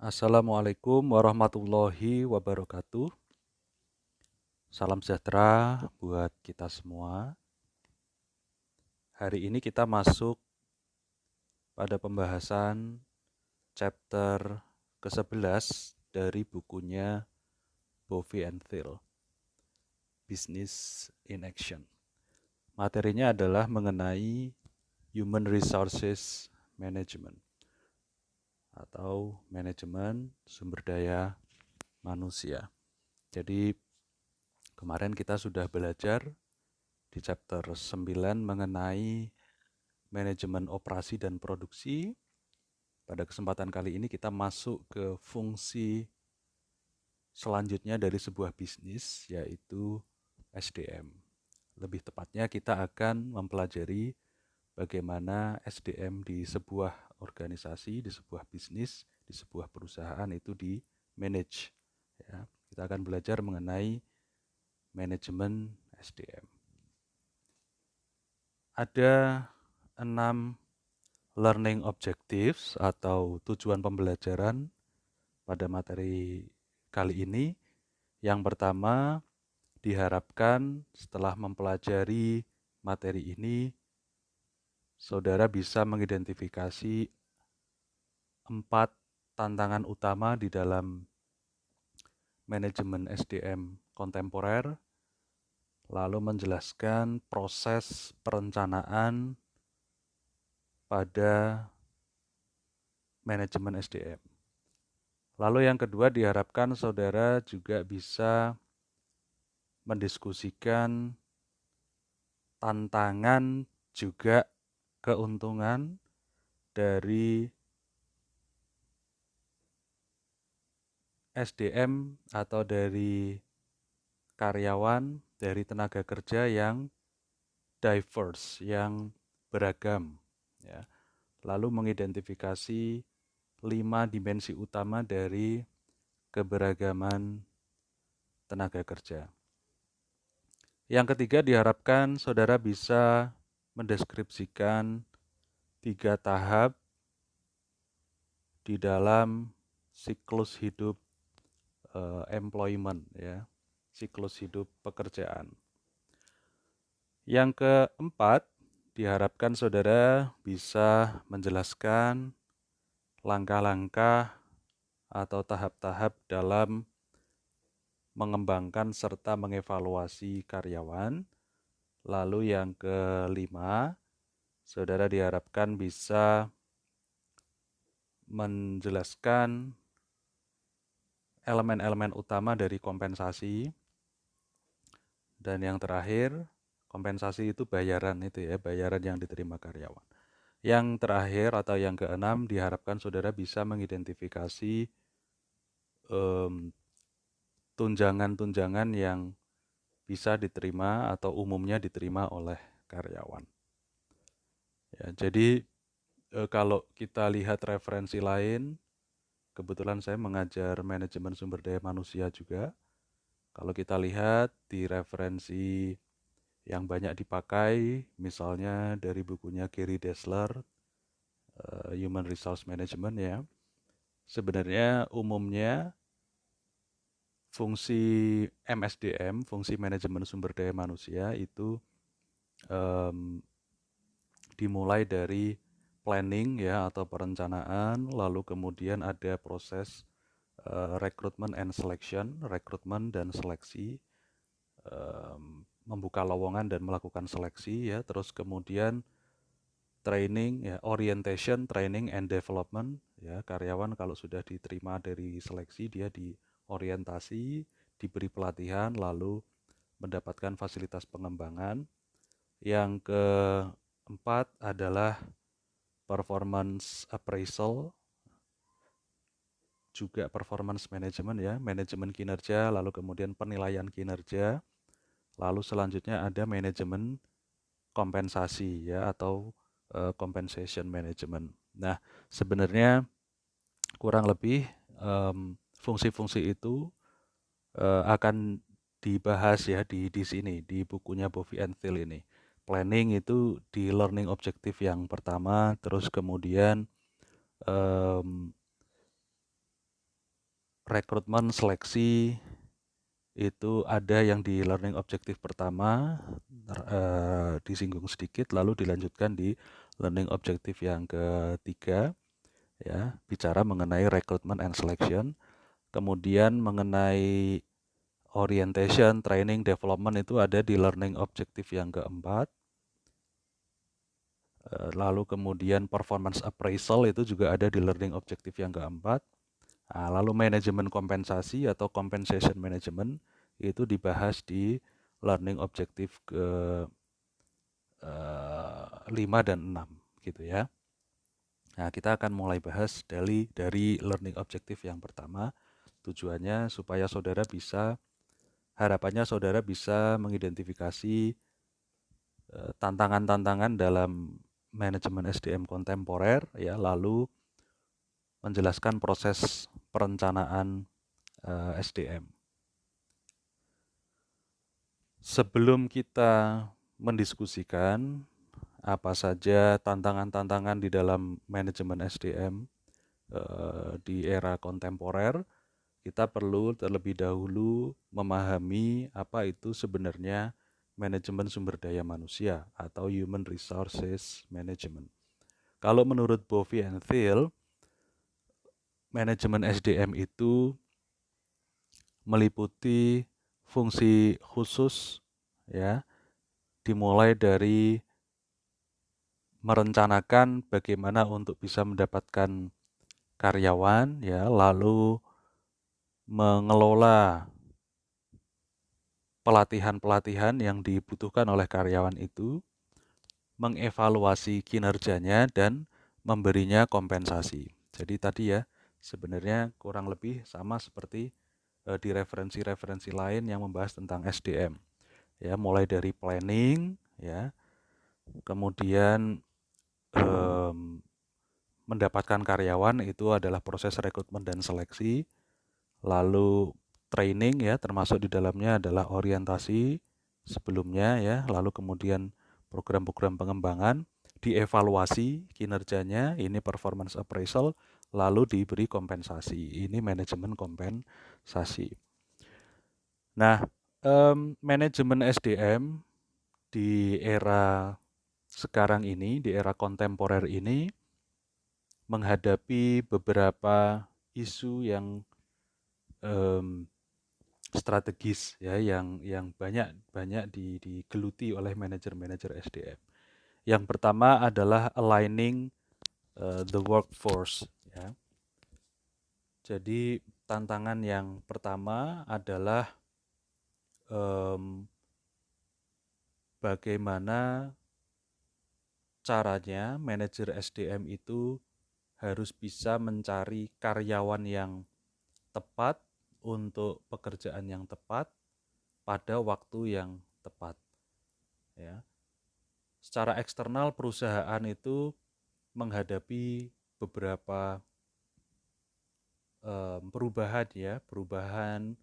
Assalamualaikum warahmatullahi wabarakatuh. Salam sejahtera buat kita semua. Hari ini kita masuk pada pembahasan chapter ke-11 dari bukunya Bovie and Thiel, Business in Action. Materinya adalah mengenai Human Resources Management atau manajemen sumber daya manusia. Jadi kemarin kita sudah belajar di chapter 9 mengenai manajemen operasi dan produksi. Pada kesempatan kali ini kita masuk ke fungsi selanjutnya dari sebuah bisnis, yaitu SDM. Lebih tepatnya kita akan mempelajari bagaimana SDM di sebuah organisasi, di sebuah bisnis, di sebuah perusahaan itu di manage. Ya, kita akan belajar mengenai manajemen SDM. Ada 6 learning objectives atau tujuan pembelajaran pada materi kali ini. Yang pertama, diharapkan setelah mempelajari materi ini, saudara bisa mengidentifikasi 4 tantangan utama di dalam manajemen SDM kontemporer, lalu menjelaskan proses perencanaan pada manajemen SDM. Lalu yang kedua, diharapkan saudara juga bisa mendiskusikan tantangan juga keuntungan dari SDM atau dari karyawan, dari tenaga kerja yang diverse, yang beragam. Ya. Lalu mengidentifikasi 5 dimensi utama dari keberagaman tenaga kerja. Yang ketiga, diharapkan saudara bisa mendeskripsikan 3 tahap di dalam siklus hidup employment, ya, siklus hidup pekerjaan. Yang keempat, diharapkan saudara bisa menjelaskan langkah-langkah atau tahap-tahap dalam mengembangkan serta mengevaluasi karyawan. Lalu yang kelima, saudara diharapkan bisa menjelaskan elemen-elemen utama dari kompensasi. Dan yang terakhir, kompensasi itu bayaran itu ya, bayaran yang diterima karyawan. Yang terakhir atau yang keenam, diharapkan saudara bisa mengidentifikasi tunjangan-tunjangan yang bisa diterima atau umumnya diterima oleh karyawan. Ya, jadi kalau kita lihat referensi lain, kebetulan saya mengajar manajemen sumber daya manusia juga. Kalau kita lihat di referensi yang banyak dipakai, misalnya dari bukunya Gary Dessler, Human Resource Management ya, sebenarnya umumnya fungsi MSDM, fungsi manajemen sumber daya manusia itu dimulai dari planning ya atau perencanaan, lalu kemudian ada proses recruitment and selection, rekrutmen dan seleksi, membuka lowongan dan melakukan seleksi ya, terus kemudian training ya, orientation, training and development ya, karyawan kalau sudah diterima dari seleksi dia diorientasi, diberi pelatihan, lalu mendapatkan fasilitas pengembangan. Yang keempat adalah performance appraisal, juga performance management ya, manajemen kinerja, lalu kemudian penilaian kinerja, lalu selanjutnya ada manajemen kompensasi ya atau compensation management. Nah, sebenarnya kurang lebih fungsi-fungsi itu akan dibahas ya di sini di bukunya Bovie and Thiel ini. Planning itu di learning objective yang pertama, terus kemudian rekrutmen, seleksi, itu ada yang di learning objective pertama, disinggung sedikit, lalu dilanjutkan di learning objective yang ketiga, ya, bicara mengenai recruitment and selection. Kemudian mengenai orientation, training, development itu ada di learning objective yang keempat. Lalu kemudian performance appraisal itu juga ada di learning objective yang keempat. Nah, lalu manajemen kompensasi atau compensation management itu dibahas di learning objective ke 5 dan 6 gitu ya. Nah, kita akan mulai bahas dari learning objective yang pertama. Tujuannya supaya harapannya saudara bisa mengidentifikasi tantangan-tantangan dalam manajemen SDM kontemporer, ya, lalu menjelaskan proses perencanaan SDM. Sebelum kita mendiskusikan apa saja tantangan-tantangan di dalam manajemen SDM di era kontemporer, kita perlu terlebih dahulu memahami apa itu sebenarnya manajemen sumber daya manusia atau Human Resources Management. Kalau menurut Bovie and Thiel, manajemen SDM itu meliputi fungsi khusus, ya, dimulai dari merencanakan bagaimana untuk bisa mendapatkan karyawan, ya, lalu mengelola pelatihan-pelatihan yang dibutuhkan oleh karyawan itu, mengevaluasi kinerjanya dan memberinya kompensasi. Jadi tadi ya, sebenarnya kurang lebih sama seperti di referensi-referensi lain yang membahas tentang SDM. Ya, mulai dari planning, ya, kemudian mendapatkan karyawan itu adalah proses rekrutmen dan seleksi, lalu training, ya, termasuk di dalamnya adalah orientasi sebelumnya, ya, lalu kemudian program-program pengembangan, dievaluasi kinerjanya, ini performance appraisal, lalu diberi kompensasi, ini manajemen kompensasi. Nah, manajemen SDM di era sekarang ini, di era kontemporer ini, menghadapi beberapa isu yang strategis, ya, yang banyak digeluti oleh manajer-manajer SDM. Yang pertama adalah aligning the workforce, ya. Jadi tantangan yang pertama adalah bagaimana caranya manajer SDM itu harus bisa mencari karyawan yang tepat untuk pekerjaan yang tepat pada waktu yang tepat, ya. Secara eksternal perusahaan itu menghadapi beberapa perubahan, ya, perubahan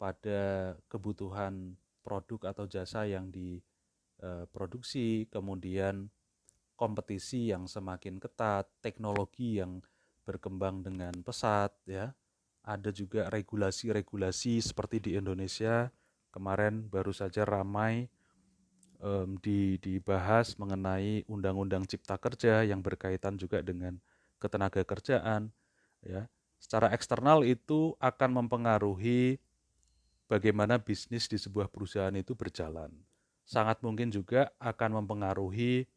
pada kebutuhan produk atau jasa yang diproduksi, kemudian kompetisi yang semakin ketat, teknologi yang berkembang dengan pesat, ya. Ada juga regulasi-regulasi seperti di Indonesia kemarin baru saja ramai dibahas mengenai Undang-Undang Cipta Kerja yang berkaitan juga dengan ketenaga kerjaan, ya. Secara eksternal itu akan mempengaruhi bagaimana bisnis di sebuah perusahaan itu berjalan. Sangat mungkin juga akan mempengaruhi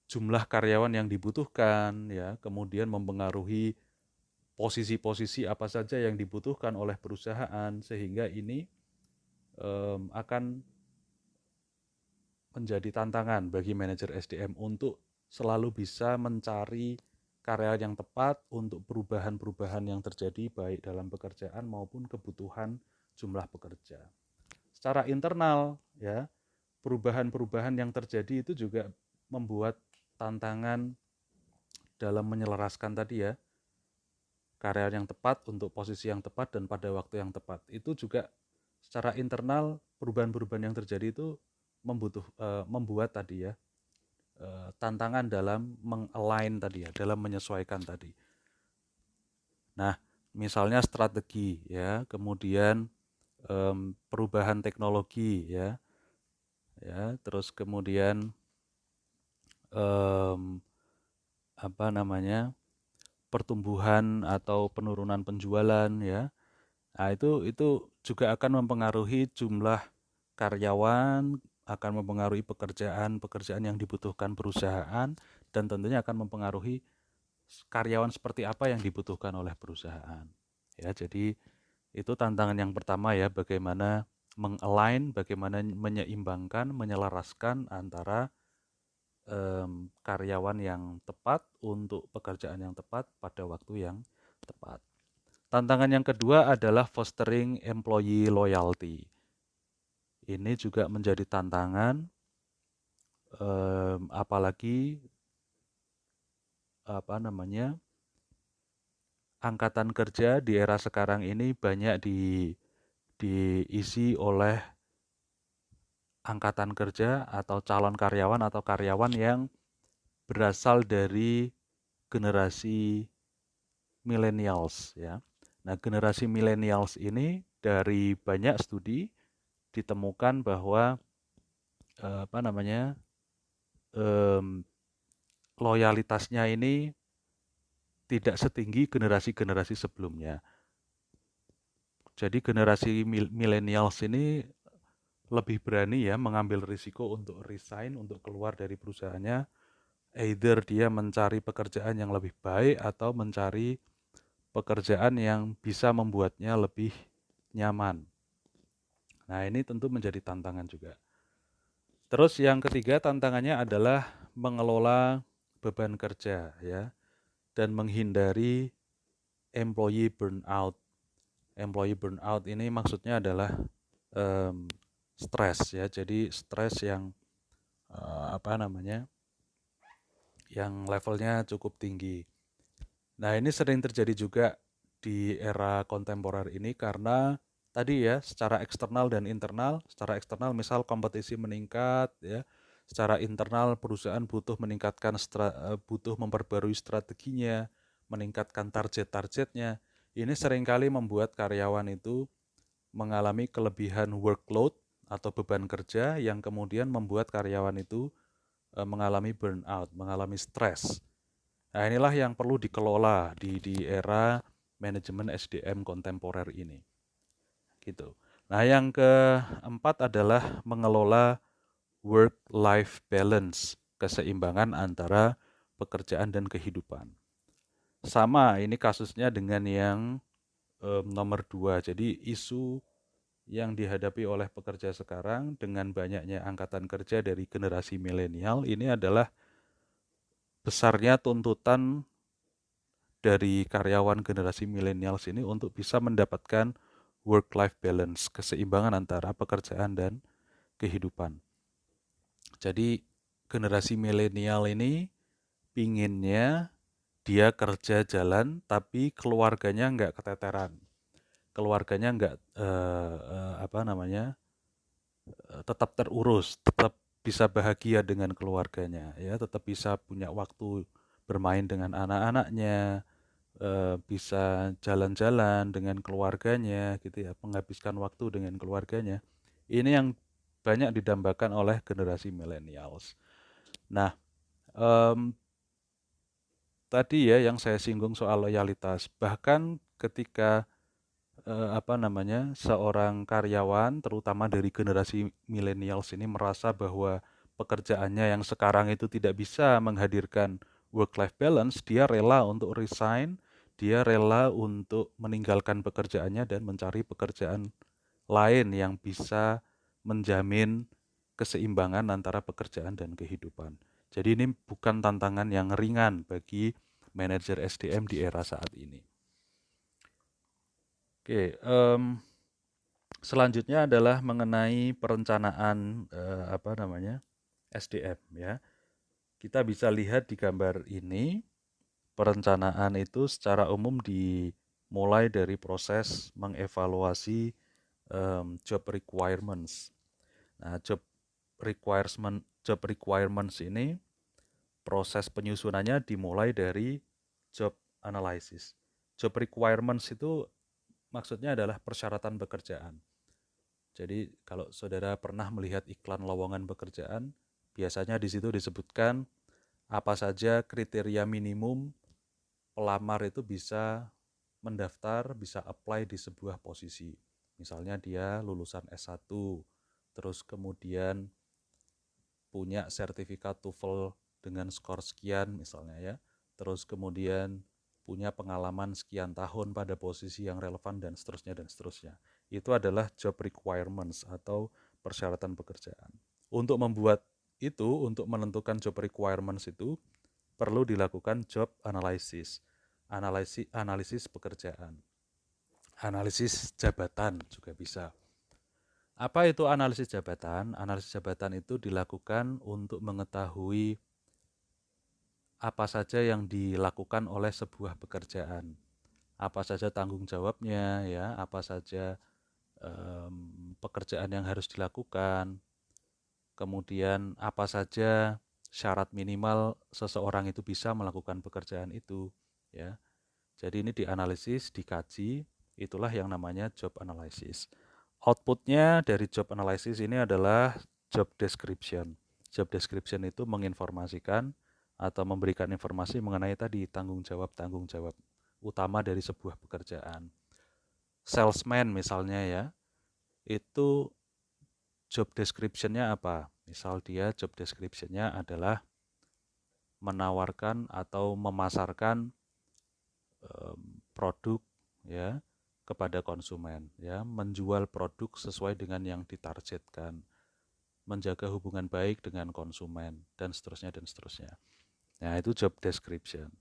jumlah karyawan yang dibutuhkan, ya, kemudian mempengaruhi posisi-posisi apa saja yang dibutuhkan oleh perusahaan, sehingga ini akan menjadi tantangan bagi manajer SDM untuk selalu bisa mencari karyawan yang tepat untuk perubahan-perubahan yang terjadi baik dalam pekerjaan maupun kebutuhan jumlah pekerja. Secara internal, ya, perubahan-perubahan yang terjadi itu juga membuat tantangan dalam menyelaraskan tadi, ya, karyawan yang tepat untuk posisi yang tepat dan pada waktu yang tepat. Itu juga secara internal perubahan-perubahan yang terjadi itu membuat tadi, ya, tantangan dalam mengalign tadi, ya, dalam menyesuaikan tadi. Nah, misalnya strategi ya, kemudian perubahan teknologi ya, terus kemudian em, apa namanya, pertumbuhan atau penurunan penjualan ya. Nah, itu juga akan mempengaruhi jumlah karyawan, akan mempengaruhi pekerjaan-pekerjaan yang dibutuhkan perusahaan, dan tentunya akan mempengaruhi karyawan seperti apa yang dibutuhkan oleh perusahaan. Ya, jadi itu tantangan yang pertama ya, bagaimana mengalign, bagaimana menyeimbangkan, menyelaraskan antara karyawan yang tepat untuk pekerjaan yang tepat pada waktu yang tepat. Tantangan yang kedua adalah fostering employee loyalty. Ini juga menjadi tantangan, apalagi apa namanya, angkatan kerja di era sekarang ini banyak diisi oleh angkatan kerja atau calon karyawan atau karyawan yang berasal dari generasi millennials ya. Nah, generasi millennials ini dari banyak studi ditemukan bahwa apa namanya, em, loyalitasnya ini tidak setinggi generasi-generasi sebelumnya. Jadi generasi millennials ini lebih berani ya mengambil risiko untuk resign, untuk keluar dari perusahaannya. Either dia mencari pekerjaan yang lebih baik atau mencari pekerjaan yang bisa membuatnya lebih nyaman. Nah, ini tentu menjadi tantangan juga. Terus yang ketiga tantangannya adalah mengelola beban kerja ya, dan menghindari employee burnout. Employee burnout ini maksudnya adalah stres ya. Jadi stres yang apa namanya, yang levelnya cukup tinggi. Nah, ini sering terjadi juga di era kontemporer ini karena tadi ya, secara eksternal dan internal. Secara eksternal misal kompetisi meningkat ya, secara internal perusahaan butuh butuh memperbarui strateginya, meningkatkan target-targetnya. Ini seringkali membuat karyawan itu mengalami kelebihan workload atau beban kerja yang kemudian membuat karyawan itu mengalami burnout, mengalami stres. Nah, inilah yang perlu dikelola di era manajemen SDM kontemporer ini. Gitu. Nah, yang keempat adalah mengelola work-life balance, keseimbangan antara pekerjaan dan kehidupan. Sama, ini kasusnya dengan yang nomor 2. Jadi isu yang dihadapi oleh pekerja sekarang dengan banyaknya angkatan kerja dari generasi milenial ini adalah besarnya tuntutan dari karyawan generasi milenials ini untuk bisa mendapatkan work-life balance, keseimbangan antara pekerjaan dan kehidupan. Jadi generasi milenial ini pinginnya dia kerja jalan tapi keluarganya nggak keteteran, keluarganya nggak apa namanya, tetap terurus, tetap bisa bahagia dengan keluarganya, ya, tetap bisa punya waktu bermain dengan anak-anaknya, bisa jalan-jalan dengan keluarganya gitu ya, menghabiskan waktu dengan keluarganya. Ini yang banyak didambakan oleh generasi millennials. Nah, em, tadi ya yang saya singgung soal loyalitas, bahkan ketika apa namanya, seorang karyawan terutama dari generasi millennials ini merasa bahwa pekerjaannya yang sekarang itu tidak bisa menghadirkan work-life balance, dia rela untuk resign, dia rela untuk meninggalkan pekerjaannya dan mencari pekerjaan lain yang bisa menjamin keseimbangan antara pekerjaan dan kehidupan. Jadi ini bukan tantangan yang ringan bagi manajer SDM di era saat ini. Oke, selanjutnya adalah mengenai perencanaan apa namanya, SDM ya. Kita bisa lihat di gambar ini, perencanaan itu secara umum dimulai dari proses mengevaluasi job requirements. Nah, job requirements ini proses penyusunannya dimulai dari job analysis. Job requirements itu maksudnya adalah persyaratan pekerjaan. Jadi kalau saudara pernah melihat iklan lowongan pekerjaan, biasanya di situ disebutkan apa saja kriteria minimum pelamar itu bisa mendaftar, bisa apply di sebuah posisi. Misalnya dia lulusan S1, terus kemudian punya sertifikat TOEFL dengan skor sekian misalnya ya. Terus kemudian punya pengalaman sekian tahun pada posisi yang relevan dan seterusnya dan seterusnya. Itu adalah job requirements atau persyaratan pekerjaan. Untuk membuat itu, untuk menentukan job requirements itu perlu dilakukan job analysis. Analisis pekerjaan. Analisis jabatan juga bisa. Apa itu analisis jabatan? Analisis jabatan itu dilakukan untuk mengetahui apa saja yang dilakukan oleh sebuah pekerjaan. Apa saja tanggung jawabnya, ya, apa saja pekerjaan yang harus dilakukan. Kemudian apa saja syarat minimal seseorang itu bisa melakukan pekerjaan itu, ya. Jadi ini dianalisis, dikaji, itulah yang namanya job analysis. Outputnya dari job analysis ini adalah job description. Job description itu menginformasikan atau memberikan informasi mengenai tadi tanggung jawab utama dari sebuah pekerjaan. Salesman misalnya ya, itu job description-nya apa? Misal dia job description-nya adalah menawarkan atau memasarkan produk ya kepada konsumen ya, menjual produk sesuai dengan yang ditargetkan, menjaga hubungan baik dengan konsumen dan seterusnya dan seterusnya. Nah, itu job description.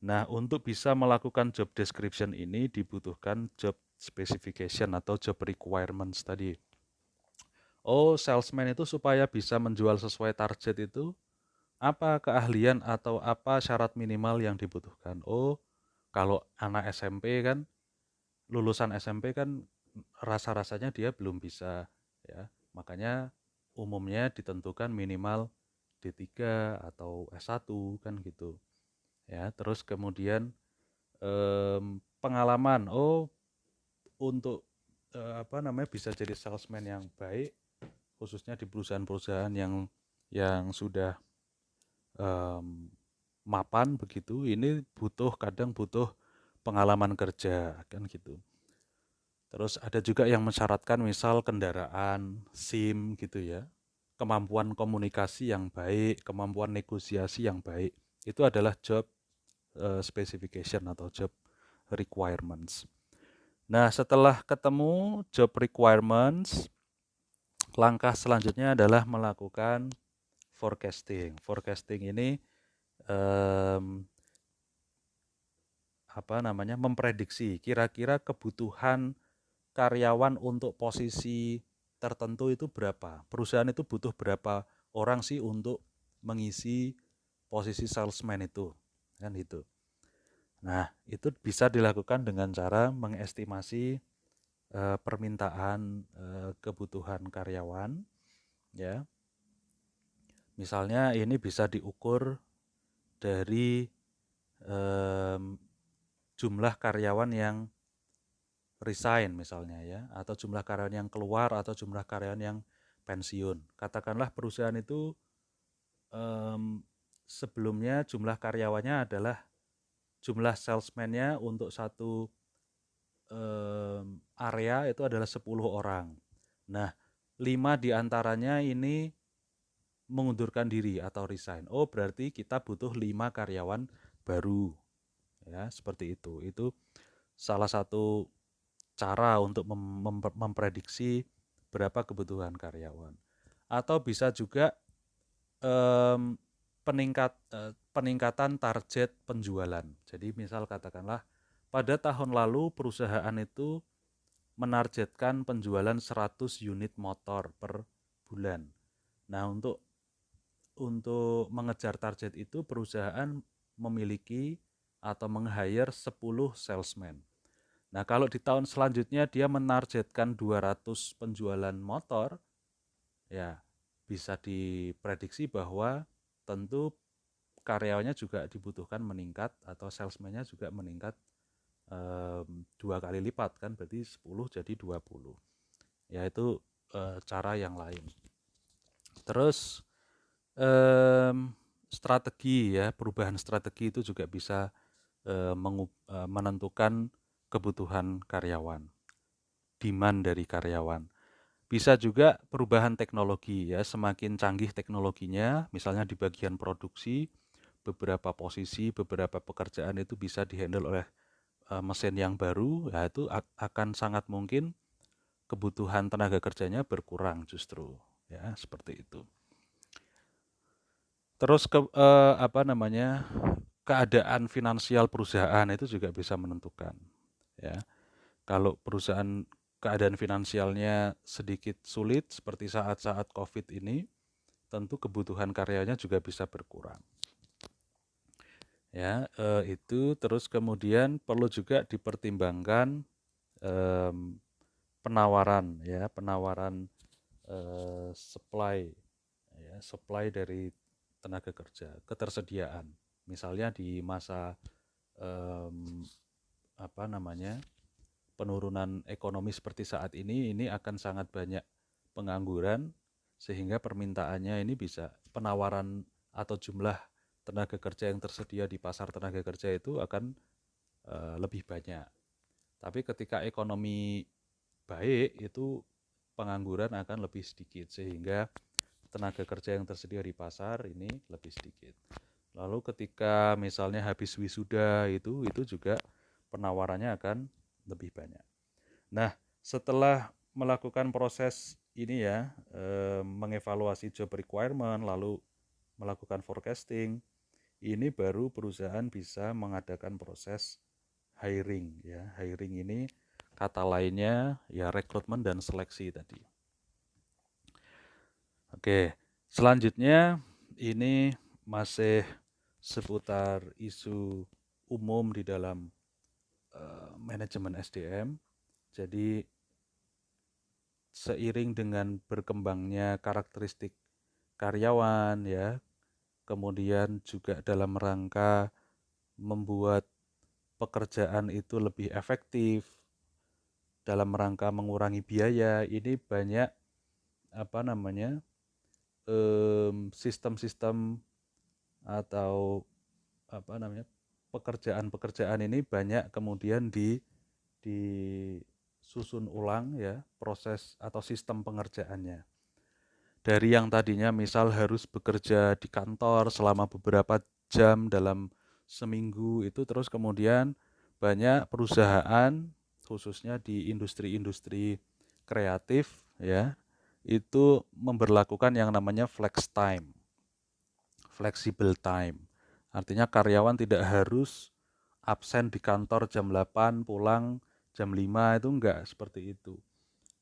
Nah, untuk bisa melakukan job description ini dibutuhkan job specification atau job requirements tadi. Oh, salesman itu supaya bisa menjual sesuai target itu apa keahlian atau apa syarat minimal yang dibutuhkan? Oh, kalau anak SMP kan, lulusan SMP kan rasa-rasanya dia belum bisa ya. Makanya umumnya ditentukan minimal D3 atau S1 kan gitu. Ya, terus kemudian pengalaman. Oh, untuk bisa jadi salesman yang baik khususnya di perusahaan-perusahaan yang sudah mapan begitu, ini kadang butuh pengalaman kerja kan gitu. Terus ada juga yang mensyaratkan misal kendaraan, SIM gitu ya. Kemampuan komunikasi yang baik, kemampuan negosiasi yang baik. Itu adalah job specification atau job requirements. Nah, setelah ketemu job requirements, langkah selanjutnya adalah melakukan forecasting. Forecasting ini memprediksi kira-kira kebutuhan karyawan untuk posisi tertentu itu berapa. Perusahaan itu butuh berapa orang sih untuk mengisi posisi salesman itu, kan itu. Nah, itu bisa dilakukan dengan cara mengestimasi permintaan kebutuhan karyawan, ya. Misalnya ini bisa diukur dari jumlah karyawan yang resign misalnya ya, atau jumlah karyawan yang keluar atau jumlah karyawan yang pensiun. Katakanlah perusahaan itu sebelumnya jumlah karyawannya adalah jumlah salesman-nya untuk satu area itu adalah 10 orang. Nah, 5 diantaranya ini mengundurkan diri atau resign. Oh, berarti kita butuh 5 karyawan baru. Ya, seperti itu. Itu salah satu cara untuk memprediksi berapa kebutuhan karyawan. Atau bisa juga peningkatan target penjualan. Jadi misal katakanlah pada tahun lalu perusahaan itu menargetkan penjualan 100 unit motor per bulan. Nah, untuk mengejar target itu perusahaan memiliki atau meng-hire 10 salesman. Nah, kalau di tahun selanjutnya dia menargetkan 200 penjualan motor, ya bisa diprediksi bahwa tentu karyawannya juga dibutuhkan meningkat atau salesman-nya juga meningkat 2 kali lipat kan, berarti 10 jadi 20. Ya itu cara yang lain. Terus strategi ya, perubahan strategi itu juga bisa menentukan kebutuhan karyawan, demand dari karyawan. Bisa juga perubahan teknologi ya, semakin canggih teknologinya, misalnya di bagian produksi, beberapa posisi, beberapa pekerjaan itu bisa dihandle oleh mesin yang baru, ya itu akan sangat mungkin kebutuhan tenaga kerjanya berkurang justru, ya seperti itu. Terus keadaan finansial perusahaan itu juga bisa menentukan, ya. Kalau perusahaan keadaan finansialnya sedikit sulit seperti saat-saat COVID ini, tentu kebutuhan karyanya juga bisa berkurang. Ya, itu terus kemudian perlu juga dipertimbangkan penawaran ya, penawaran supply ya, supply dari tenaga kerja, ketersediaan. Misalnya di masa em, penurunan ekonomi seperti saat ini akan sangat banyak pengangguran sehingga permintaannya ini bisa penawaran atau jumlah tenaga kerja yang tersedia di pasar tenaga kerja itu akan lebih banyak. Tapi ketika ekonomi baik itu pengangguran akan lebih sedikit sehingga tenaga kerja yang tersedia di pasar ini lebih sedikit. Lalu ketika misalnya habis wisuda itu juga penawarannya akan lebih banyak. Nah, setelah melakukan proses ini ya, mengevaluasi job requirement, lalu melakukan forecasting, ini baru perusahaan bisa mengadakan proses hiring ya. Hiring ini kata lainnya ya rekrutmen dan seleksi tadi. Oke, selanjutnya ini masih seputar isu umum di dalam manajemen SDM. Jadi seiring dengan berkembangnya karakteristik karyawan ya, kemudian juga dalam rangka membuat pekerjaan itu lebih efektif, dalam rangka mengurangi biaya, ini banyak sistem-sistem atau pekerjaan-pekerjaan ini banyak kemudian disusun ulang ya proses atau sistem pengerjaannya. Dari yang tadinya misal harus bekerja di kantor selama beberapa jam dalam seminggu itu terus kemudian banyak perusahaan khususnya di industri-industri kreatif ya itu memberlakukan yang namanya flex time, flexible time. Artinya karyawan tidak harus absen di kantor jam 8, pulang jam 5 itu enggak seperti itu.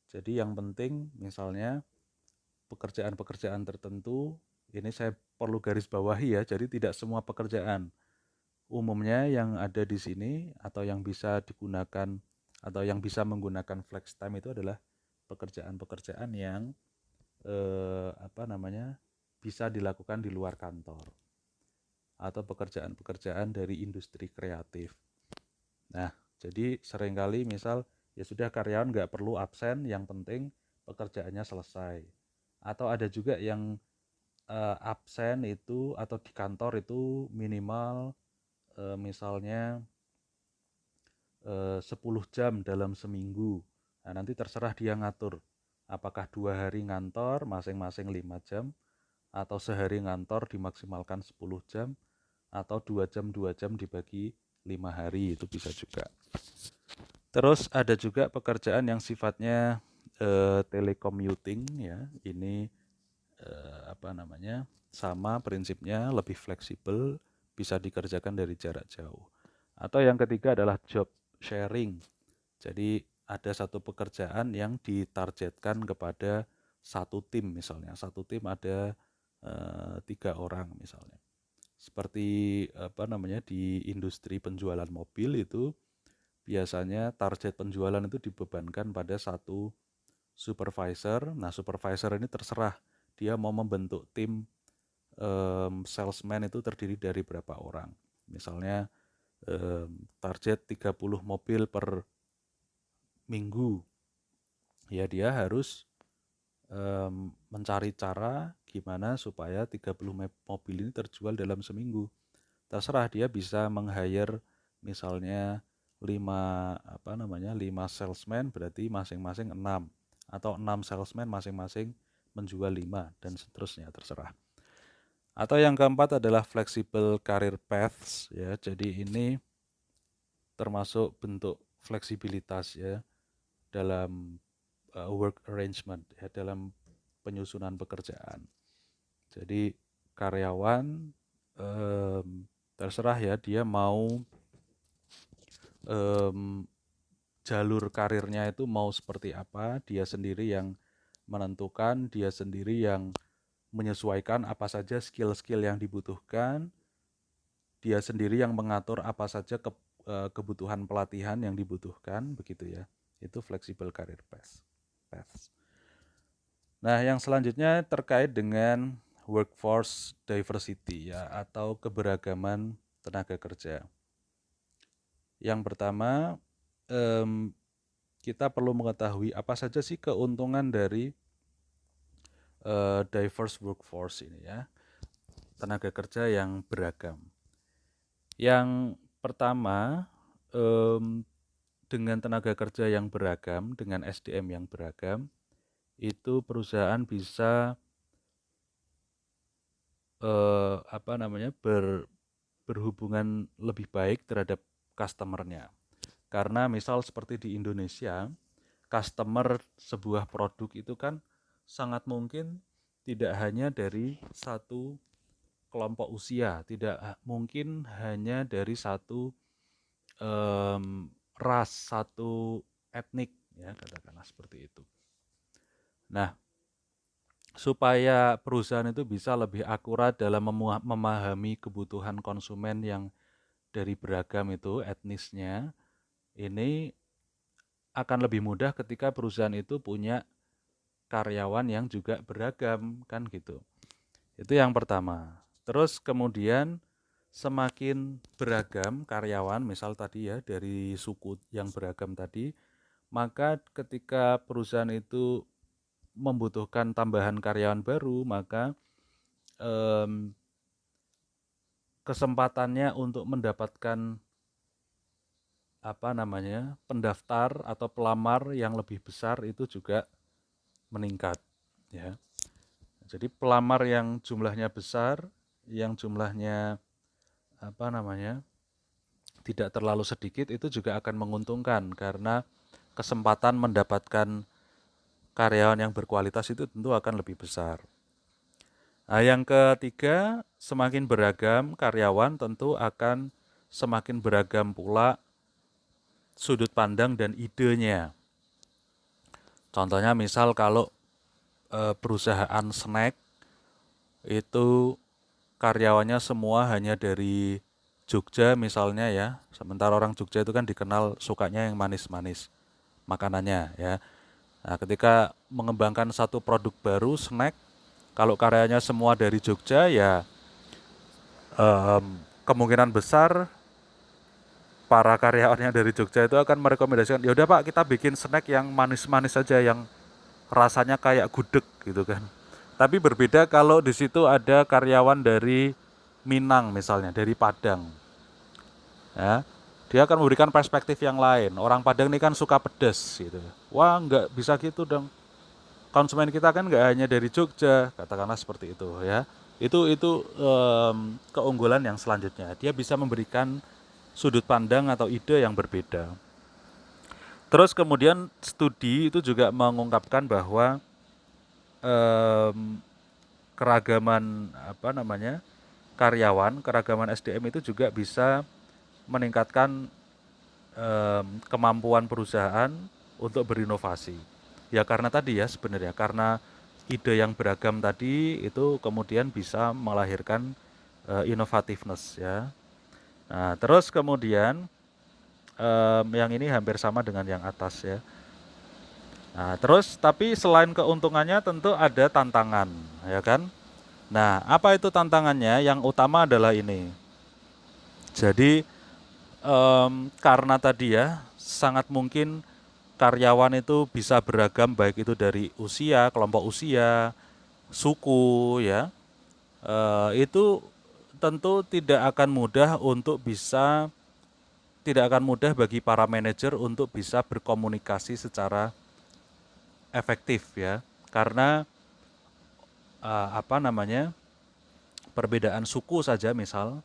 Jadi yang penting misalnya pekerjaan-pekerjaan tertentu, ini saya perlu garis bawahi ya, jadi tidak semua pekerjaan. Umumnya yang ada di sini atau yang bisa digunakan atau yang bisa menggunakan flex time itu adalah pekerjaan-pekerjaan yang bisa dilakukan di luar kantor atau pekerjaan-pekerjaan dari industri kreatif. Nah, jadi seringkali misal ya sudah karyawan nggak perlu absen, yang penting pekerjaannya selesai. Atau ada juga yang absen itu atau di kantor itu minimal misalnya 10 jam dalam seminggu. Nah, nanti terserah dia ngatur apakah 2 hari ngantor masing-masing 5 jam atau sehari ngantor dimaksimalkan 10 jam atau 2 jam dibagi 5 hari itu bisa juga. Terus ada juga pekerjaan yang sifatnya telecommuting ya. Ini sama prinsipnya, lebih fleksibel, bisa dikerjakan dari jarak jauh. Atau yang ketiga adalah job sharing. Jadi ada satu pekerjaan yang ditargetkan kepada satu tim misalnya. Satu tim ada 3 orang misalnya. Seperti di industri penjualan mobil itu biasanya target penjualan itu dibebankan pada satu supervisor. Nah, supervisor ini terserah dia mau membentuk tim salesman itu terdiri dari berapa orang. Misalnya target 30 mobil per minggu. Ya dia harus mencari cara gimana supaya 30 mobil ini terjual dalam seminggu. Terserah dia bisa meng-hire misalnya 5 salesman, berarti masing-masing 6, atau 6 salesman masing-masing menjual 5 dan seterusnya, terserah. Atau yang keempat adalah flexible career paths ya. Jadi ini termasuk bentuk fleksibilitas ya dalam work arrangement ya, dalam penyusunan pekerjaan. Jadi karyawan terserah ya dia mau jalur karirnya itu mau seperti apa, dia sendiri yang menentukan, dia sendiri yang menyesuaikan apa saja skill-skill yang dibutuhkan, dia sendiri yang mengatur apa saja kebutuhan pelatihan yang dibutuhkan, begitu ya. Itu flexible career paths. Nah, yang selanjutnya terkait dengan workforce diversity ya, atau keberagaman tenaga kerja. Yang pertama, kita perlu mengetahui apa saja sih keuntungan dari diverse workforce ini ya, tenaga kerja yang beragam. Yang pertama, dengan tenaga kerja yang beragam, dengan SDM yang beragam, itu perusahaan bisa berhubungan lebih baik terhadap customer-nya. Karena misal seperti di Indonesia, customer sebuah produk itu kan sangat mungkin tidak hanya dari satu kelompok usia, tidak mungkin hanya dari satu ras, satu etnik, ya katakanlah seperti itu. Nah, supaya perusahaan itu bisa lebih akurat dalam memahami kebutuhan konsumen yang dari beragam itu etnisnya, ini akan lebih mudah ketika perusahaan itu punya karyawan yang juga beragam, kan gitu. Itu yang pertama. Terus kemudian semakin beragam karyawan, misal tadi ya dari suku yang beragam tadi, maka ketika perusahaan itu membutuhkan tambahan karyawan baru, maka kesempatannya untuk mendapatkan pendaftar atau pelamar yang lebih besar itu juga meningkat ya. Jadi pelamar yang jumlahnya besar, yang jumlahnya tidak terlalu sedikit, itu juga akan menguntungkan karena kesempatan mendapatkan karyawan yang berkualitas itu tentu akan lebih besar. Nah, yang ketiga, semakin beragam karyawan tentu akan semakin beragam pula sudut pandang dan idenya. Contohnya misal kalau perusahaan snack itu karyawannya semua hanya dari Jogja misalnya ya, sementara orang Jogja itu kan dikenal sukanya yang manis-manis makanannya ya. Nah, ketika mengembangkan satu produk baru snack, kalau karyanya semua dari Jogja ya kemungkinan besar para karyawan yang dari Jogja itu akan merekomendasikan, ya udah Pak, kita bikin snack yang manis-manis saja, yang rasanya kayak gudeg gitu kan. Tapi berbeda kalau di situ ada karyawan dari Minang misalnya, dari Padang. Ya, dia akan memberikan perspektif yang lain. Orang Padang ini kan suka pedas gitu. Wah, nggak bisa gitu dong. Konsumen kita kan nggak hanya dari Jogja, katakanlah seperti itu ya. Itu keunggulan yang selanjutnya. Dia bisa memberikan sudut pandang atau ide yang berbeda. Terus kemudian studi itu juga mengungkapkan bahwa keragaman karyawan, keragaman SDM itu juga bisa meningkatkan kemampuan perusahaan untuk berinovasi. Ya karena tadi ya sebenarnya karena ide yang beragam tadi itu kemudian bisa melahirkan innovativeness ya. Nah, terus kemudian yang ini hampir sama dengan yang atas ya. Nah, terus tapi selain keuntungannya tentu ada tantangan, ya kan? Nah, apa itu tantangannya? Yang utama adalah ini. Jadi Karena tadi ya, sangat mungkin karyawan itu bisa beragam baik itu dari usia, kelompok usia, suku ya. Itu tentu tidak akan mudah bagi para manajer untuk bisa berkomunikasi secara efektif ya. Karena apa namanya? Perbedaan suku saja misal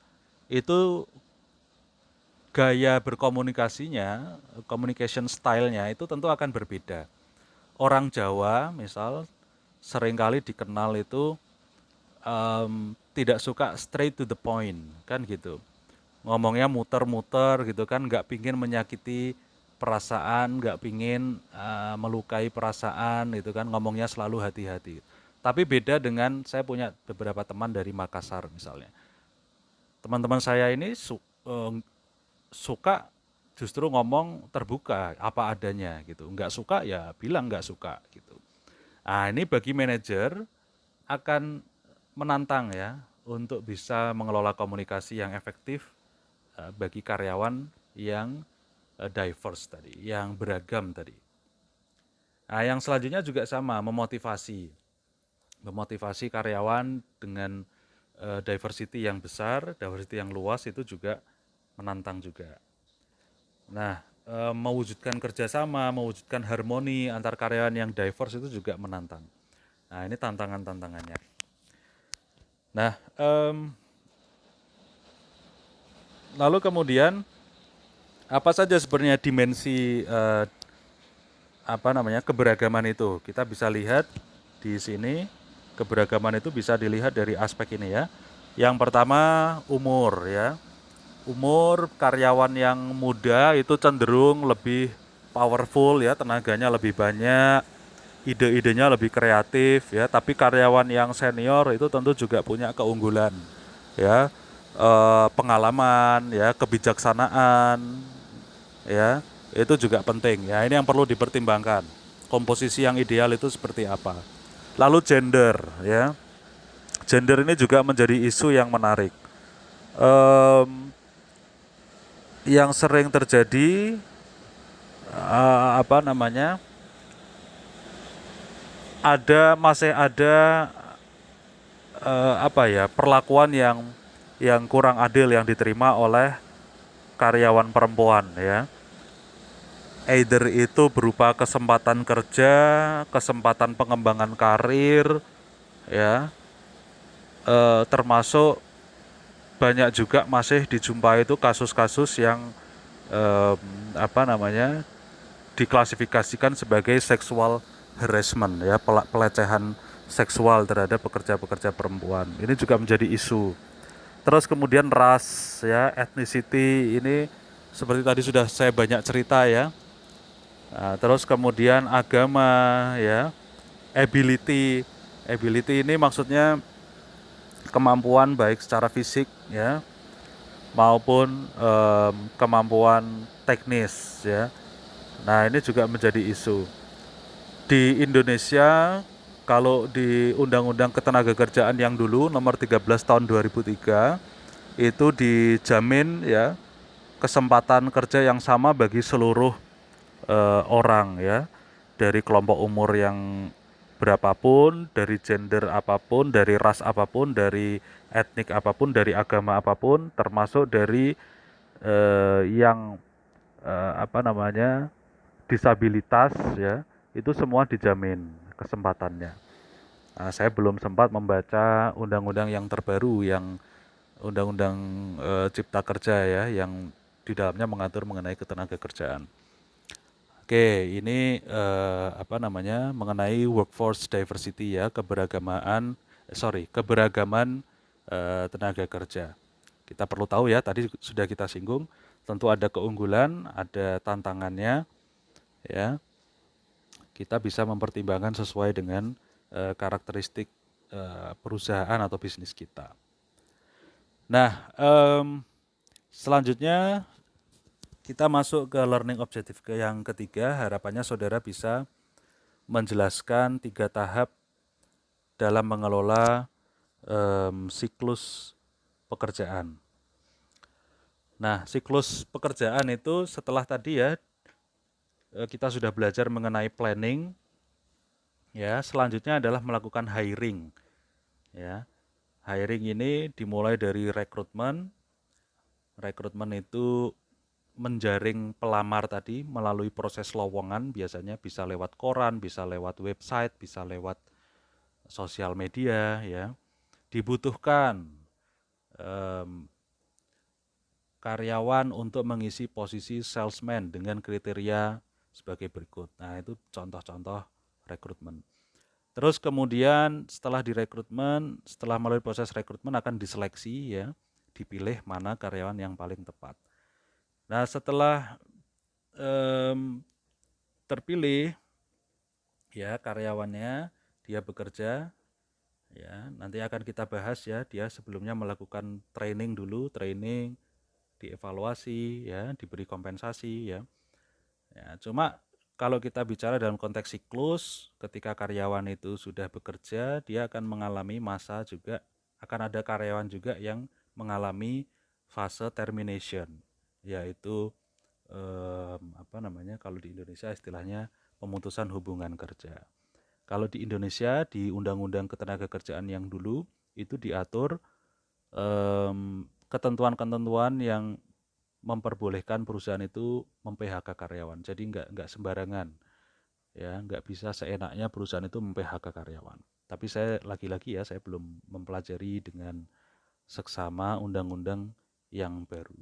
itu gaya berkomunikasinya, communication style-nya itu tentu akan berbeda. Orang Jawa misal seringkali dikenal itu tidak suka straight to the point, kan gitu. Ngomongnya muter-muter gitu kan, nggak pingin menyakiti perasaan, nggak pingin melukai perasaan gitu kan, ngomongnya selalu hati-hati. Tapi beda dengan saya punya beberapa teman dari Makassar misalnya. Teman-teman saya ini suka justru ngomong terbuka apa adanya gitu. Nggak suka ya bilang nggak suka gitu. Nah ini bagi manajer akan menantang ya untuk bisa mengelola komunikasi yang efektif bagi karyawan yang diverse tadi, yang beragam tadi. Nah yang selanjutnya juga sama, memotivasi. Memotivasi karyawan dengan diversity yang besar, diversity yang luas itu juga menantang juga. Nah, mewujudkan kerjasama, mewujudkan harmoni antar karyawan yang diverse itu juga menantang. Nah, ini tantangan-tantangannya. Nah, lalu kemudian apa saja sebenarnya dimensi keberagaman itu? Kita bisa lihat di sini keberagaman itu bisa dilihat dari aspek ini ya. Yang pertama umur ya. Umur karyawan yang muda itu cenderung lebih powerful ya, tenaganya lebih banyak, ide-idenya lebih kreatif ya. Tapi karyawan yang senior itu tentu juga punya keunggulan ya, pengalaman ya, kebijaksanaan ya, itu juga penting ya. Ini yang perlu dipertimbangkan. Komposisi yang ideal itu seperti apa? Lalu gender ya, gender ini juga menjadi isu yang menarik. Yang sering terjadi apa namanya, masih ada perlakuan yang kurang adil yang diterima oleh karyawan perempuan ya. Either itu berupa kesempatan kerja, kesempatan pengembangan karir ya, termasuk banyak juga masih dijumpai itu kasus-kasus yang eh, diklasifikasikan sebagai sexual harassment ya, pelecehan seksual terhadap pekerja-pekerja perempuan. Ini juga menjadi isu. Terus kemudian ras ya, ethnicity ini seperti tadi sudah saya banyak cerita ya. Nah, terus kemudian agama ya, ability. Ability ini maksudnya kemampuan baik secara fisik ya maupun kemampuan teknis ya. Nah, ini juga menjadi isu. Di Indonesia kalau di Undang-Undang Ketenagakerjaan yang dulu nomor 13 tahun 2003 itu dijamin ya kesempatan kerja yang sama bagi seluruh orang ya, dari kelompok umur yang berapapun, dari gender apapun, dari ras apapun, dari etnik apapun, dari agama apapun, termasuk dari yang disabilitas ya, itu semua dijamin kesempatannya. Nah, saya belum sempat membaca undang-undang yang terbaru, yang undang-undang Cipta Kerja ya, yang di dalamnya mengatur mengenai ketenagakerjaan. Oke, ini mengenai workforce diversity ya, keberagaman tenaga kerja. Kita perlu tahu ya, tadi sudah kita singgung, tentu ada keunggulan, ada tantangannya, ya. Kita bisa mempertimbangkan sesuai dengan karakteristik perusahaan atau bisnis kita. Nah, selanjutnya kita masuk ke learning objective yang ketiga. Harapannya saudara bisa menjelaskan 3 tahap dalam mengelola siklus pekerjaan. Nah, siklus pekerjaan itu setelah tadi ya kita sudah belajar mengenai planning, ya, selanjutnya adalah melakukan hiring, ya. Hiring ini dimulai dari rekrutmen. Rekrutmen itu menjaring pelamar tadi melalui proses lowongan, biasanya bisa lewat koran, bisa lewat website, bisa lewat sosial media, ya. Dibutuhkan em, karyawan untuk mengisi posisi salesman dengan kriteria sebagai berikut. Nah, itu contoh-contoh rekrutmen. Terus kemudian setelah direkrutmen, setelah melalui proses rekrutmen akan diseleksi, ya, dipilih mana karyawan yang paling tepat. Nah, setelah em, terpilih ya karyawannya, dia bekerja, ya, nanti akan kita bahas ya, dia sebelumnya melakukan training dulu, training, dievaluasi, ya, diberi kompensasi, ya. Ya, cuma kalau kita bicara dalam konteks siklus, ketika karyawan itu sudah bekerja, dia akan mengalami masa juga, akan ada karyawan juga yang mengalami fase termination, yaitu apa namanya kalau di Indonesia istilahnya pemutusan hubungan kerja. Kalau di Indonesia di Undang-Undang Ketenagakerjaan yang dulu itu diatur ketentuan-ketentuan yang memperbolehkan perusahaan itu mem-PHK karyawan. Jadi nggak sembarangan, ya, nggak bisa seenaknya perusahaan itu mem-PHK karyawan. Tapi saya lagi-lagi ya saya belum mempelajari dengan seksama undang-undang yang baru.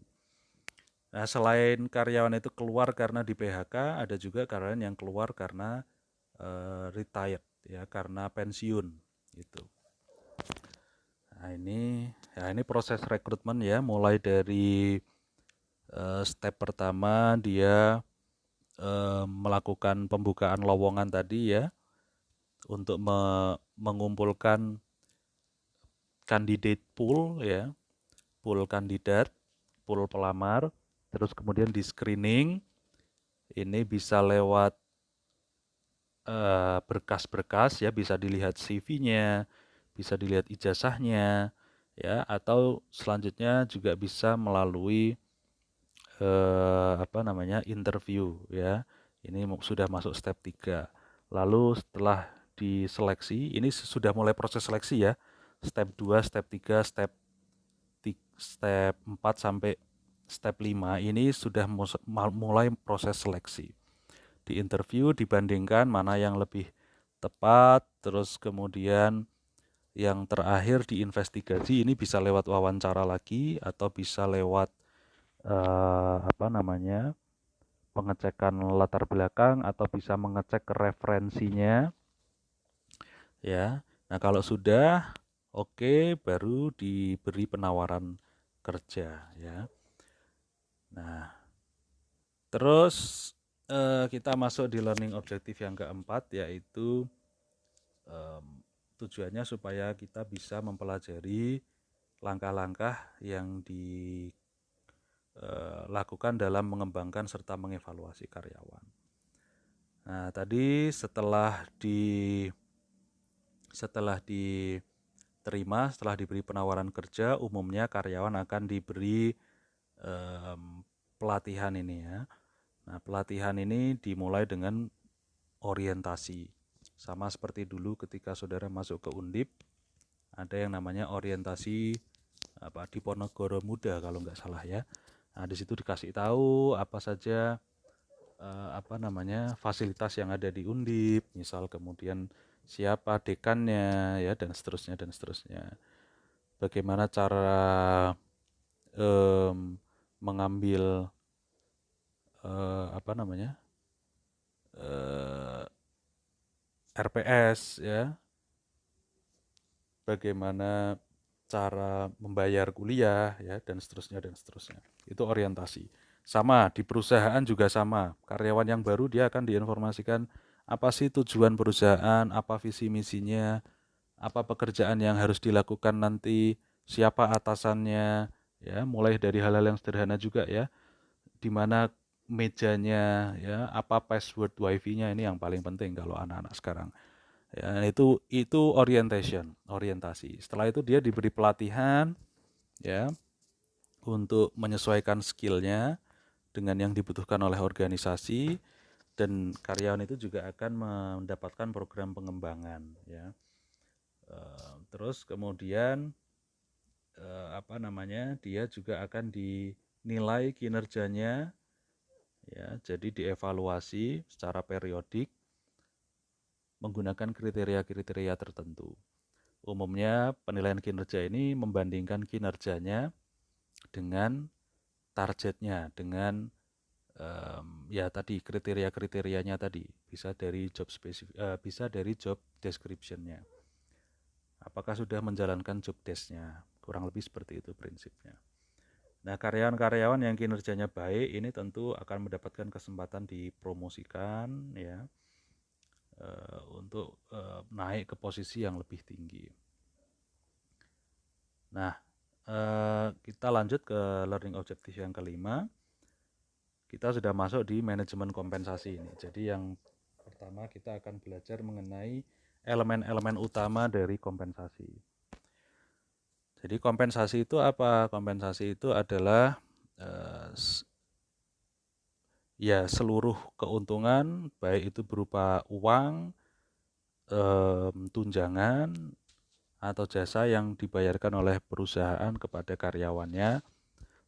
Nah, selain karyawan itu keluar karena di PHK, ada juga karyawan yang keluar karena retired, ya, karena pensiun gitu. Nah, ini proses rekrutmen ya, mulai dari step pertama dia melakukan pembukaan lowongan tadi ya, untuk mengumpulkan candidate pool ya, pool kandidat, pool pelamar, terus kemudian di screening, ini bisa lewat berkas-berkas ya, bisa dilihat CV-nya, bisa dilihat ijazahnya, ya, atau selanjutnya juga bisa melalui apa namanya interview ya. Ini sudah masuk step 3. Lalu setelah diseleksi, ini sudah mulai proses seleksi ya. Step 2, step 3, step 4 sampai step 5 ini sudah mulai proses seleksi. Di interview dibandingkan mana yang lebih tepat, terus kemudian yang terakhir diinvestigasi, ini bisa lewat wawancara lagi atau bisa lewat apa namanya pengecekan latar belakang atau bisa mengecek referensinya, ya. Nah, kalau sudah oke, baru diberi penawaran kerja, ya. Nah, terus kita masuk di learning objective yang keempat, yaitu tujuannya supaya kita bisa mempelajari langkah-langkah yang dilakukan dalam mengembangkan serta mengevaluasi karyawan. Nah, tadi setelah diterima, setelah diberi penawaran kerja, umumnya karyawan akan diberi pelatihan ini ya. Nah, pelatihan ini dimulai dengan orientasi. Sama seperti dulu ketika saudara masuk ke Undip, ada yang namanya orientasi Diponegoro Muda kalau nggak salah ya. Nah, di situ dikasih tahu apa saja apa namanya fasilitas yang ada di Undip, misal kemudian siapa dekannya ya dan seterusnya dan seterusnya. Bagaimana cara mengambil apa namanya RPS ya, bagaimana cara membayar kuliah ya dan seterusnya dan seterusnya. Itu orientasi. Sama di perusahaan juga sama. Karyawan yang baru dia akan diinformasikan apa sih tujuan perusahaan, apa visi misinya, apa pekerjaan yang harus dilakukan nanti, siapa atasannya, ya, mulai dari hal-hal yang sederhana juga ya, di mana mejanya, ya, apa password wifi-nya, ini yang paling penting kalau anak-anak sekarang. Ya, itu orientasi. Setelah itu dia diberi pelatihan, ya, untuk menyesuaikan skillnya dengan yang dibutuhkan oleh organisasi, dan karyawan itu juga akan mendapatkan program pengembangan ya. Terus kemudian dia juga akan dinilai kinerjanya ya, jadi dievaluasi secara periodik menggunakan kriteria-kriteria tertentu. Umumnya penilaian kinerja ini membandingkan kinerjanya dengan targetnya, dengan ya tadi kriteria-kriterianya tadi, bisa dari bisa dari job description-nya. Apakah sudah menjalankan job desk-nya? Kurang lebih seperti itu prinsipnya. Nah, karyawan-karyawan yang kinerjanya baik ini tentu akan mendapatkan kesempatan dipromosikan ya, untuk naik ke posisi yang lebih tinggi. Nah, kita lanjut ke learning objective yang kelima. Kita sudah masuk di manajemen kompensasi ini. Jadi yang pertama kita akan belajar mengenai elemen-elemen utama dari kompensasi. Jadi kompensasi itu apa? Kompensasi itu adalah ya seluruh keuntungan, baik itu berupa uang, tunjangan, atau jasa yang dibayarkan oleh perusahaan kepada karyawannya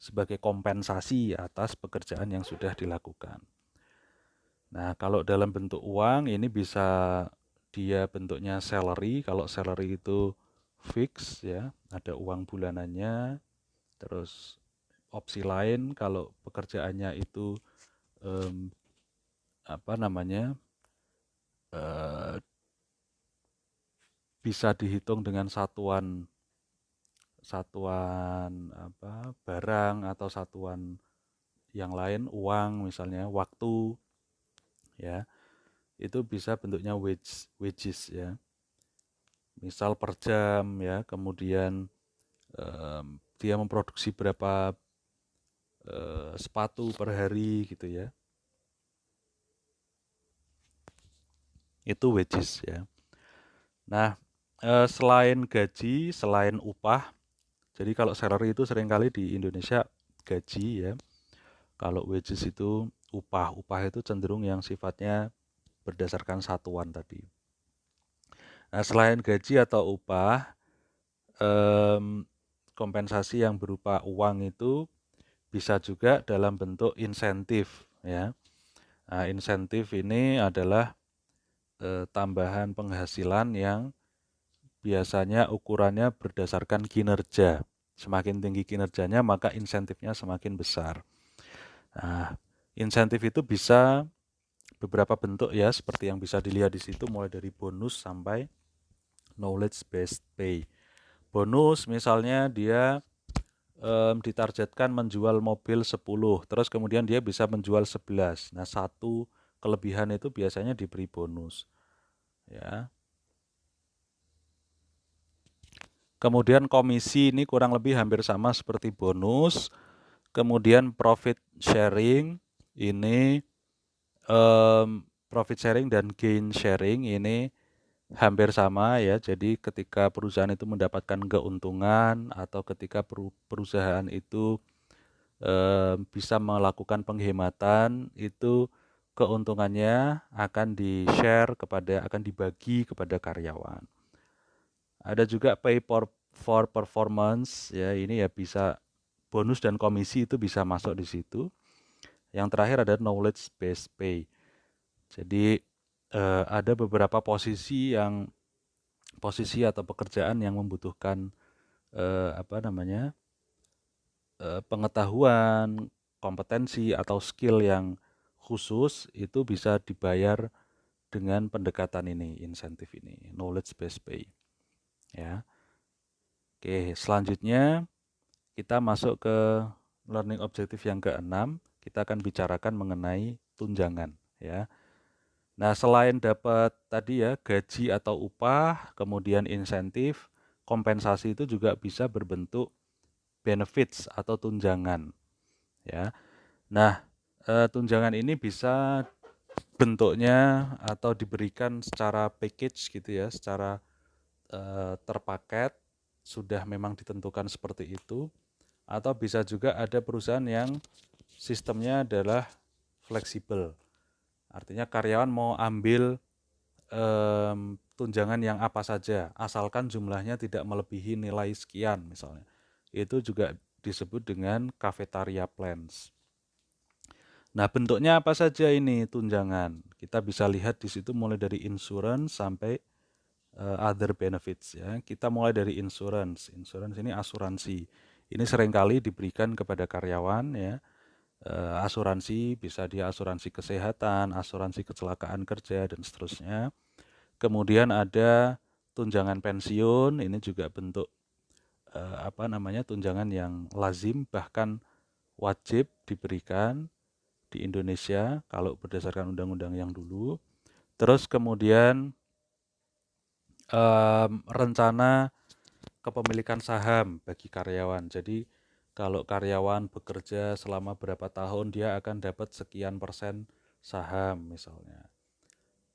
sebagai kompensasi atas pekerjaan yang sudah dilakukan. Nah, kalau dalam bentuk uang ini bisa dia bentuknya salary. Kalau salary itu fix ya, ada uang bulanannya. Terus opsi lain kalau pekerjaannya itu em, bisa dihitung dengan satuan barang atau satuan yang lain, uang misalnya, waktu ya, itu bisa bentuknya wages ya, misal per jam ya, kemudian dia memproduksi berapa sepatu per hari gitu ya, itu wages ya. Nah, selain gaji, selain upah, jadi kalau salary itu seringkali di Indonesia gaji ya, kalau wages itu upah. Upah itu cenderung yang sifatnya berdasarkan satuan tadi. Nah, selain gaji atau upah, kompensasi yang berupa uang itu bisa juga dalam bentuk insentif ya. Nah, insentif ini adalah tambahan penghasilan yang biasanya ukurannya berdasarkan kinerja. Semakin tinggi kinerjanya, maka insentifnya semakin besar. Nah, insentif itu bisa beberapa bentuk ya, seperti yang bisa dilihat di situ, mulai dari bonus sampai knowledge based pay. Bonus misalnya dia ditargetkan menjual mobil 10, terus kemudian dia bisa menjual 11. Nah, satu kelebihan itu biasanya diberi bonus. Ya. Kemudian komisi ini kurang lebih hampir sama seperti bonus. Kemudian profit sharing ini profit sharing dan gain sharing ini hampir sama ya. Jadi ketika perusahaan itu mendapatkan keuntungan atau ketika perusahaan itu bisa melakukan penghematan, itu keuntungannya akan akan dibagi kepada karyawan. Ada juga pay for performance ya, ini ya bisa bonus dan komisi itu bisa masuk di situ. Yang terakhir ada knowledge based pay. Jadi ada beberapa posisi atau pekerjaan yang membutuhkan pengetahuan, kompetensi atau skill yang khusus, itu bisa dibayar dengan pendekatan ini, insentif ini, knowledge based pay. Ya. Oke, selanjutnya kita masuk ke learning objective yang keenam. Kita akan bicarakan mengenai tunjangan ya. Nah, selain dapat tadi ya gaji atau upah, kemudian insentif, kompensasi itu juga bisa berbentuk benefits atau tunjangan ya. Nah, tunjangan ini bisa bentuknya atau diberikan secara package gitu ya, secara terpaket, sudah memang ditentukan seperti itu. Atau bisa juga ada perusahaan yang sistemnya adalah fleksibel. Artinya karyawan mau ambil tunjangan yang apa saja, asalkan jumlahnya tidak melebihi nilai sekian misalnya. Itu juga disebut dengan cafeteria plans. Nah, bentuknya apa saja ini tunjangan? Kita bisa lihat di situ mulai dari insurance sampai other benefits ya. Kita mulai dari insurance. Insurance ini asuransi. Ini seringkali diberikan kepada karyawan ya. Asuransi bisa dia asuransi kesehatan, asuransi kecelakaan kerja dan seterusnya. Kemudian ada tunjangan pensiun, ini juga bentuk tunjangan yang lazim bahkan wajib diberikan di Indonesia kalau berdasarkan undang-undang yang dulu. Terus kemudian rencana kepemilikan saham bagi karyawan. Jadi kalau karyawan bekerja selama berapa tahun dia akan dapat sekian persen saham misalnya.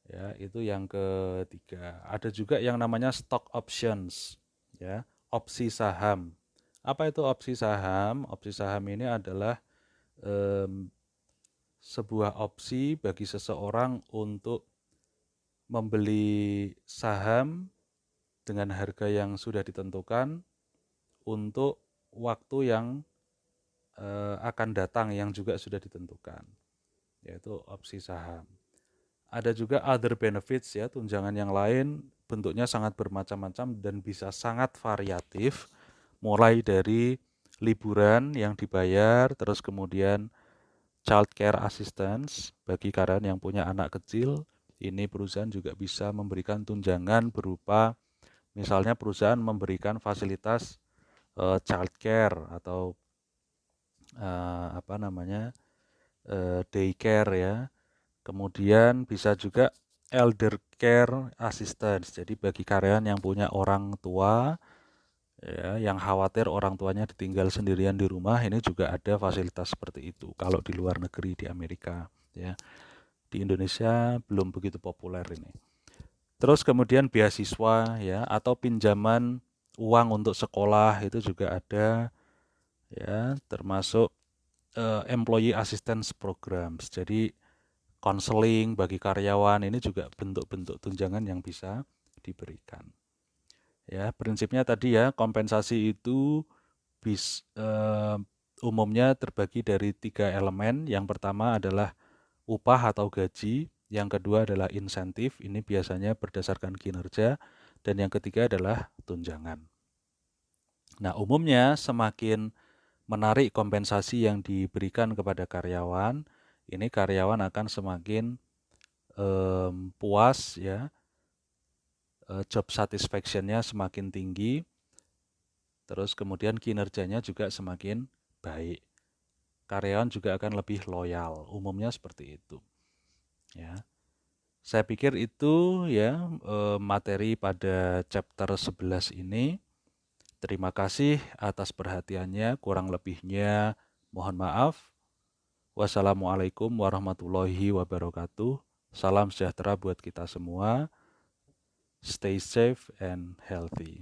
Ya, itu yang ketiga. Ada juga yang namanya stock options, ya, opsi saham. Apa itu opsi saham? Opsi saham ini adalah sebuah opsi bagi seseorang untuk membeli saham dengan harga yang sudah ditentukan untuk waktu yang akan datang yang juga sudah ditentukan, yaitu opsi saham. Ada juga other benefits ya, tunjangan yang lain bentuknya sangat bermacam-macam dan bisa sangat variatif, mulai dari liburan yang dibayar, terus kemudian child care assistance bagi karyawan yang punya anak kecil. Ini perusahaan juga bisa memberikan tunjangan berupa misalnya perusahaan memberikan fasilitas child care atau daycare ya. Kemudian bisa juga elder care assistance. Jadi bagi karyawan yang punya orang tua ya, yang khawatir orang tuanya ditinggal sendirian di rumah, ini juga ada fasilitas seperti itu. Kalau di luar negeri di Amerika ya. Di Indonesia belum begitu populer ini. Terus kemudian beasiswa ya atau pinjaman uang untuk sekolah itu juga ada ya, termasuk employee assistance programs. Jadi konseling bagi karyawan ini juga bentuk-bentuk tunjangan yang bisa diberikan. Ya, prinsipnya tadi ya, kompensasi itu umumnya terbagi dari 3 elemen. Yang pertama adalah upah atau gaji, yang kedua adalah insentif, ini biasanya berdasarkan kinerja, dan yang ketiga adalah tunjangan. Nah, umumnya semakin menarik kompensasi yang diberikan kepada karyawan, ini karyawan akan semakin puas ya, job satisfaction-nya semakin tinggi, terus kemudian kinerjanya juga semakin baik. Karyawan juga akan lebih loyal, umumnya seperti itu. Ya, saya pikir itu ya materi pada chapter 11 ini. Terima kasih atas perhatiannya, kurang lebihnya mohon maaf. Wassalamualaikum warahmatullahi wabarakatuh. Salam sejahtera buat kita semua. Stay safe and healthy.